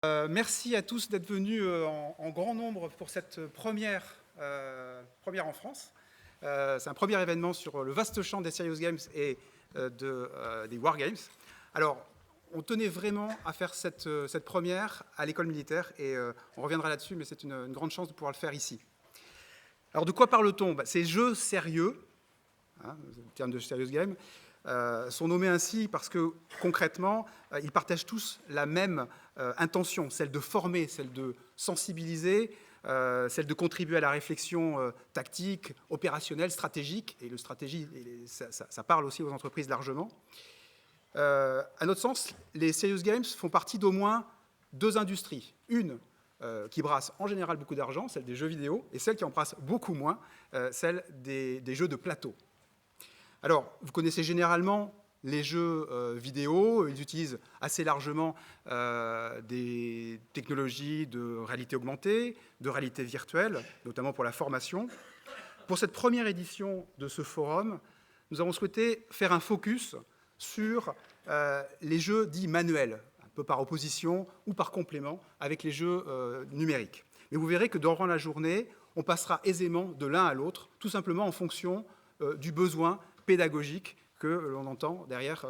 Merci à tous d'être venus en grand nombre pour cette première en France. C'est un premier événement sur le vaste champ des Serious Games et des Wargames. Alors, on tenait vraiment à faire cette première à l'école militaire et on reviendra là-dessus, mais c'est une grande chance de pouvoir le faire ici. Alors, de quoi parle-t-on? Ces jeux sérieux, le terme de Serious Game, sont nommés ainsi parce que concrètement, ils partagent tous la même intention, celle de former, celle de sensibiliser, celle de contribuer à la réflexion tactique, opérationnelle, stratégique, et le stratégie, ça parle aussi aux entreprises largement. À notre sens, les Serious Games font partie d'au moins deux industries. Une qui brasse en général beaucoup d'argent, celle des jeux vidéo, et celle qui en brasse beaucoup moins, celle des jeux de plateau. Alors, vous connaissez généralement les jeux vidéo, ils utilisent assez largement des technologies de réalité augmentée, de réalité virtuelle, notamment pour la formation. Pour cette première édition de ce forum, nous avons souhaité faire un focus sur les jeux dits manuels, un peu par opposition ou par complément avec les jeux numériques. Mais vous verrez que durant la journée, on passera aisément de l'un à l'autre, tout simplement en fonction du besoin pédagogique que l'on attend derrière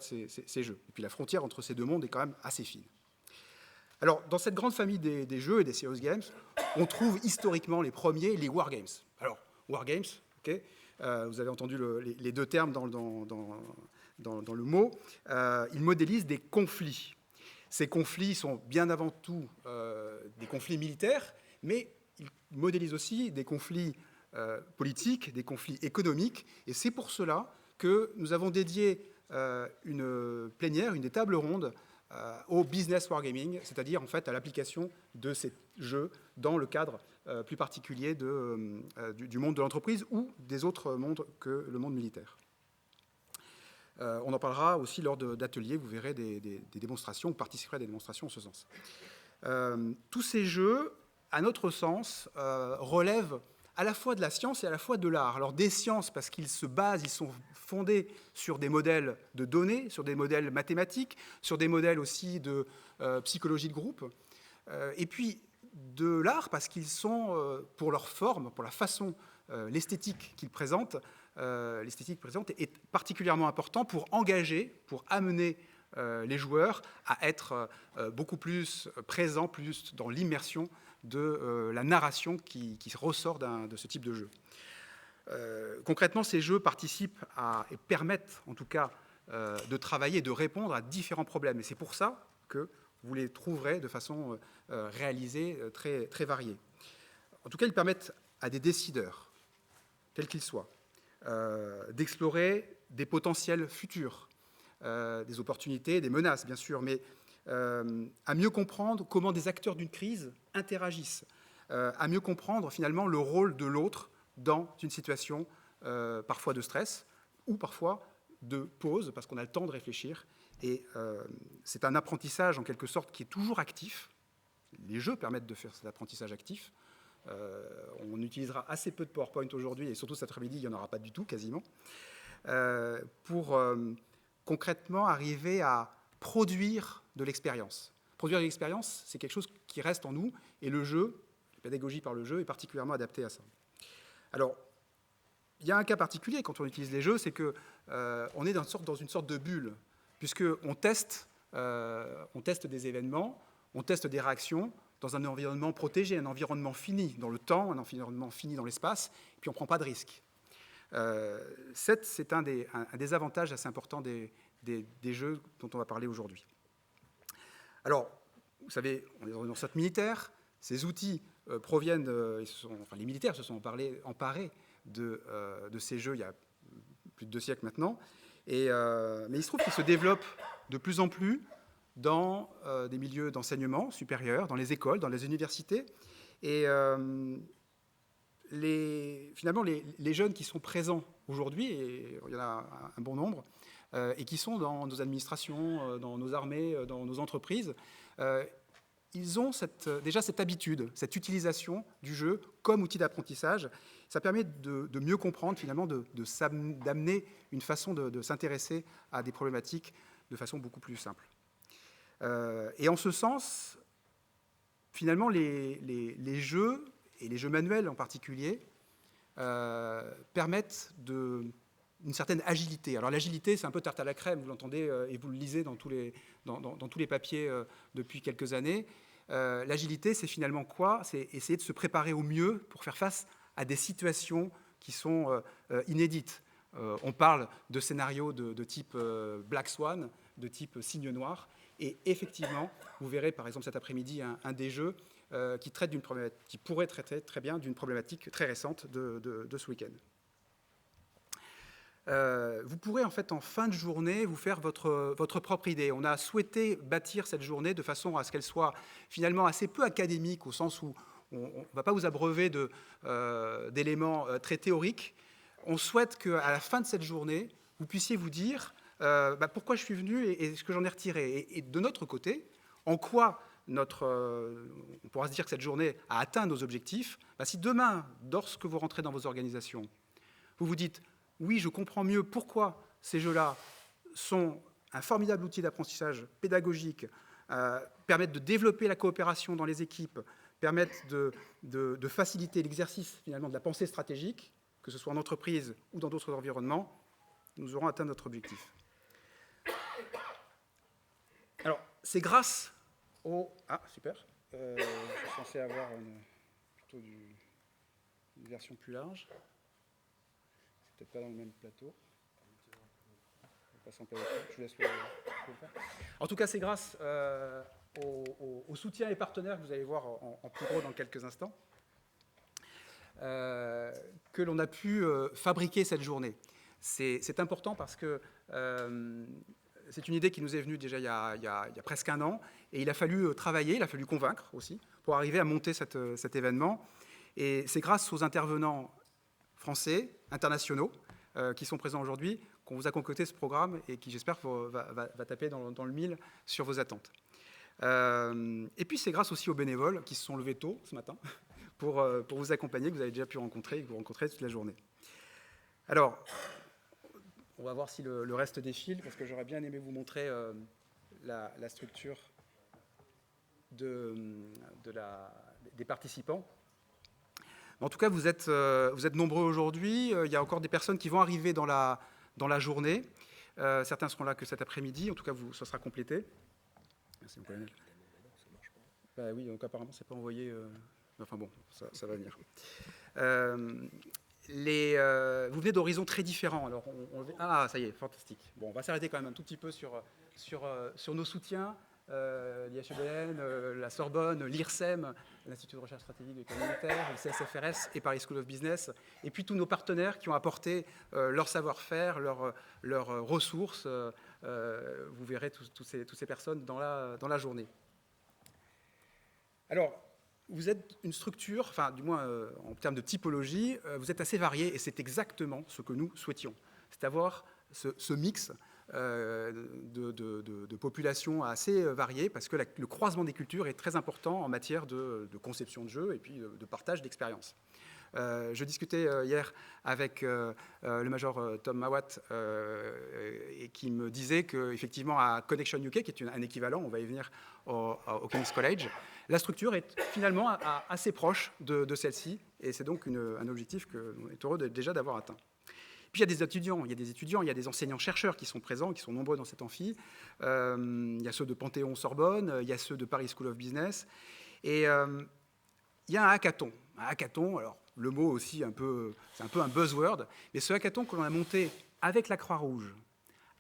ces jeux. Et puis la frontière entre ces deux mondes est quand même assez fine. Alors, dans cette grande famille des jeux et des Serious Games, on trouve historiquement les premiers, les Wargames. Alors, Wargames, okay, vous avez entendu les deux termes dans le mot, ils modélisent des conflits. Ces conflits sont bien avant tout des conflits militaires, mais ils modélisent aussi des conflits politiques, des conflits économiques, et c'est pour cela que nous avons dédié une plénière, une des tables rondes, au business wargaming, c'est-à-dire en fait à l'application de ces jeux dans le cadre plus particulier du monde de l'entreprise ou des autres mondes que le monde militaire. On en parlera aussi lors d'ateliers, vous verrez des démonstrations, vous participerez à des démonstrations en ce sens. Tous ces jeux, à notre sens, relèvent à la fois de la science et à la fois de l'art. Alors des sciences parce qu'ils se basent, ils sont fondés sur des modèles de données, sur des modèles mathématiques, sur des modèles aussi de psychologie de groupe. Et puis de l'art parce qu'ils sont, pour leur forme, pour la façon, l'esthétique qu'ils présentent, est particulièrement important pour engager, pour amener les joueurs à être beaucoup plus présents, plus dans l'immersion de la narration qui ressort de ce type de jeu. Concrètement, ces jeux participent et permettent en tout cas de travailler et de répondre à différents problèmes. Et c'est pour ça que vous les trouverez de façon réalisée très, très variée. En tout cas, ils permettent à des décideurs, quels qu'ils soient, d'explorer des potentiels futurs, des opportunités, des menaces, bien sûr, mais à mieux comprendre comment des acteurs d'une crise interagissent, à mieux comprendre finalement le rôle de l'autre dans une situation parfois de stress ou parfois de pause, parce qu'on a le temps de réfléchir. Et c'est un apprentissage en quelque sorte qui est toujours actif. Les jeux permettent de faire cet apprentissage actif. On utilisera assez peu de PowerPoint aujourd'hui, et surtout cet après-midi, il n'y en aura pas du tout, quasiment, pour concrètement arriver à produire de l'expérience. Produire de l'expérience, c'est quelque chose qui reste en nous, et le jeu, la pédagogie par le jeu, est particulièrement adaptée à ça. Alors, il y a un cas particulier quand on utilise les jeux, c'est qu'on est dans une sorte de bulle, puisqu'on teste des événements, on teste des réactions dans un environnement protégé, un environnement fini dans le temps, un environnement fini dans l'espace, et puis on ne prend pas de risques. C'est un des avantages assez importants des jeux dont on va parler aujourd'hui. Alors, vous savez, on est dans une enceinte militaire, ces outils proviennent, les militaires se sont emparés de ces jeux il y a plus de 2 siècles maintenant, mais il se trouve qu'ils se développent de plus en plus dans des milieux d'enseignement supérieur, dans les écoles, dans les universités, et finalement, les jeunes qui sont présents aujourd'hui, et il y en a un bon nombre, et qui sont dans nos administrations, dans nos armées, dans nos entreprises, ils ont déjà cette habitude, cette utilisation du jeu comme outil d'apprentissage. Ça permet de mieux comprendre, finalement, d'amener une façon de s'intéresser à des problématiques de façon beaucoup plus simple. Et en ce sens, finalement, les jeux, et les jeux manuels en particulier, permettent une certaine agilité. Alors l'agilité, c'est un peu tarte à la crème, vous l'entendez et vous le lisez dans tous les papiers depuis quelques années. L'agilité, c'est finalement quoi? C'est essayer de se préparer au mieux pour faire face à des situations qui sont inédites. On parle de scénarios de type Black Swan, de type Cygne Noir, et effectivement, vous verrez par exemple cet après-midi un des jeux qui pourrait traiter très bien d'une problématique très récente de ce week-end. Vous pourrez en fait en fin de journée vous faire votre propre idée. On a souhaité bâtir cette journée de façon à ce qu'elle soit finalement assez peu académique, au sens où on ne va pas vous abreuver d'éléments très théoriques. On souhaite qu'à la fin de cette journée, vous puissiez vous dire pourquoi je suis venu et ce que j'en ai retiré. Et de notre côté, en quoi on pourra se dire que cette journée a atteint nos objectifs. Si demain, lorsque vous rentrez dans vos organisations, vous vous dites « oui, je comprends mieux pourquoi ces jeux-là sont un formidable outil d'apprentissage pédagogique, permettent de développer la coopération dans les équipes, permettent de faciliter l'exercice finalement de la pensée stratégique, que ce soit en entreprise ou dans d'autres environnements, nous aurons atteint notre objectif. » Alors, c'est grâce au... Ah, super. Je suis censé avoir plutôt une version plus large. C'est peut-être pas dans le même plateau. Je vous laisse le faire. En tout cas, c'est grâce au soutien et partenaires que vous allez voir en plus gros dans quelques instants, que l'on a pu fabriquer cette journée. C'est important parce que c'est une idée qui nous est venue déjà il y a presque un an, et il a fallu travailler, il a fallu convaincre aussi, pour arriver à monter cet événement. Et c'est grâce aux intervenants français, internationaux, qui sont présents aujourd'hui, qu'on vous a concocté ce programme et qui, j'espère, va taper dans le mille sur vos attentes. Et puis, c'est grâce aussi aux bénévoles qui se sont levés tôt ce matin pour vous accompagner, que vous avez déjà pu rencontrer et que vous rencontrez toute la journée. Alors, on va voir si le reste défile, parce que j'aurais bien aimé vous montrer la structure des participants. En tout cas, vous êtes nombreux aujourd'hui. Il y a encore des personnes qui vont arriver dans la journée. Certains seront là que cet après-midi. En tout cas, ça sera complété. Merci, mon colonel. Oui, donc apparemment, ce n'est pas envoyé. Enfin bon, ça va venir. Vous venez d'horizons très différents. Alors, ça y est, fantastique. Bon, on va s'arrêter quand même un tout petit peu sur nos soutiens. L'IHEDN, la Sorbonne, l'IRSEM, l'Institut de recherche stratégique et communautaire, le CSFRS et Paris School of Business, et puis tous nos partenaires qui ont apporté leur savoir-faire, leurs ressources. Vous verrez toutes ces personnes dans la journée. Alors, vous êtes une structure, enfin du moins en termes de typologie, vous êtes assez variés, et c'est exactement ce que nous souhaitions. C'est avoir ce mix de populations assez variées, parce que le croisement des cultures est très important en matière de conception de jeu et puis de partage d'expériences. Je discutais hier avec le major Tom Mawat et qui me disait qu'effectivement à Connection UK, qui est un équivalent, on va y venir au King's College, la structure est finalement assez proche de celle-ci, et c'est donc un objectif qu'on est heureux déjà d'avoir atteint. Puis il y a des étudiants, il y a des enseignants-chercheurs qui sont présents, qui sont nombreux dans cet amphi. Il y a ceux de Panthéon-Sorbonne, il y a ceux de Paris School of Business. Et il y a un hackathon. Un hackathon, alors le mot aussi, c'est un peu un buzzword, mais ce hackathon que l'on a monté avec la Croix-Rouge,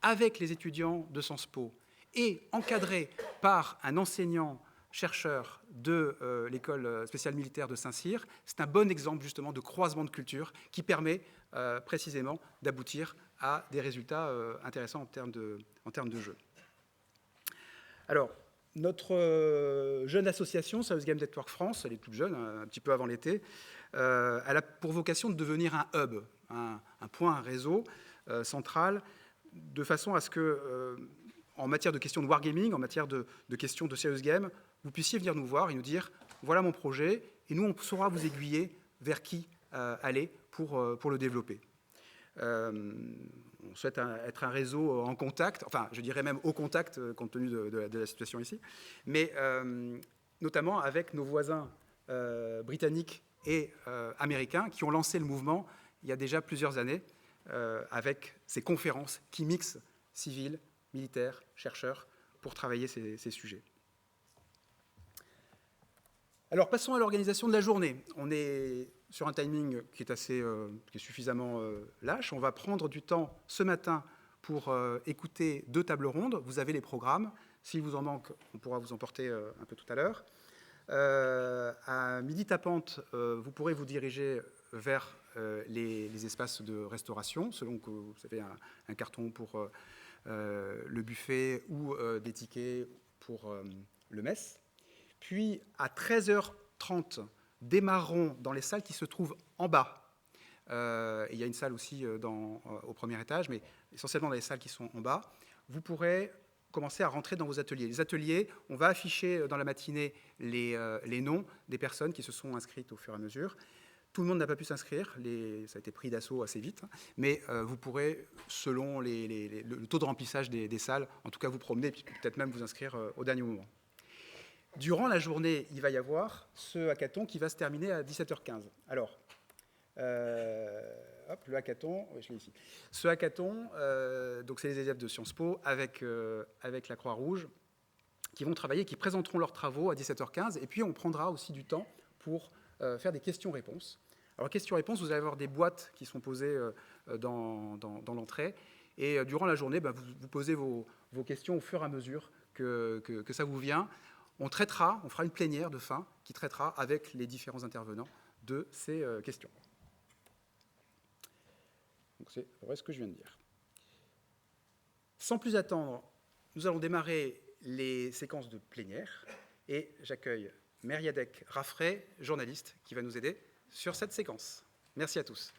avec les étudiants de Sciences Po, et encadré par un enseignant-chercheur de l'école spéciale militaire de Saint-Cyr, c'est un bon exemple justement de croisement de culture qui permet précisément d'aboutir à des résultats intéressants en termes de jeu. Alors, notre jeune association, Serious Game Network France, elle est toute jeune, un petit peu avant l'été, elle a pour vocation de devenir un hub, un point, un réseau central, de façon à ce que, en matière de questions de wargaming, en matière de questions de serious game, vous puissiez venir nous voir et nous dire « voilà mon projet », et nous, on saura vous aiguiller vers qui aller pour le développer. on souhaite être un réseau en contact, enfin je dirais même au contact compte tenu de la situation ici, mais notamment avec nos voisins britanniques et américains qui ont lancé le mouvement il y a déjà plusieurs années avec ces conférences qui mixent civils, militaires, chercheurs pour travailler ces sujets. Alors passons à l'organisation de la journée. On est sur un timing qui est suffisamment lâche. On va prendre du temps ce matin pour écouter 2 tables rondes. Vous avez les programmes. S'il vous en manque, on pourra vous en porter un peu tout à l'heure. À midi tapante, vous pourrez vous diriger vers les espaces de restauration, selon que vous avez un carton pour le buffet ou des tickets pour le mess. Puis à 13h30, démarreront dans les salles qui se trouvent en bas. Il y a une salle aussi au premier étage, mais essentiellement dans les salles qui sont en bas. Vous pourrez commencer à rentrer dans vos ateliers. Les ateliers, on va afficher dans la matinée les noms des personnes qui se sont inscrites au fur et à mesure. Tout le monde n'a pas pu s'inscrire, ça a été pris d'assaut assez vite, mais vous pourrez, selon le taux de remplissage des salles, en tout cas vous promener, puis peut-être même vous inscrire au dernier moment. Durant la journée, il va y avoir ce hackathon qui va se terminer à 17h15. Alors, le hackathon, je l'ai ici. Ce hackathon, donc c'est les élèves de Sciences Po avec la Croix-Rouge qui vont travailler, qui présenteront leurs travaux à 17h15, et puis on prendra aussi du temps pour faire des questions-réponses. Alors, questions-réponses, vous allez avoir des boîtes qui sont posées dans l'entrée, et durant la journée, vous posez vos questions au fur et à mesure que ça vous vient. On fera une plénière de fin qui traitera avec les différents intervenants de ces questions. Donc c'est ce que je viens de dire. Sans plus attendre, nous allons démarrer les séquences de plénière et j'accueille Mériadec Raffray, journaliste, qui va nous aider sur cette séquence. Merci à tous.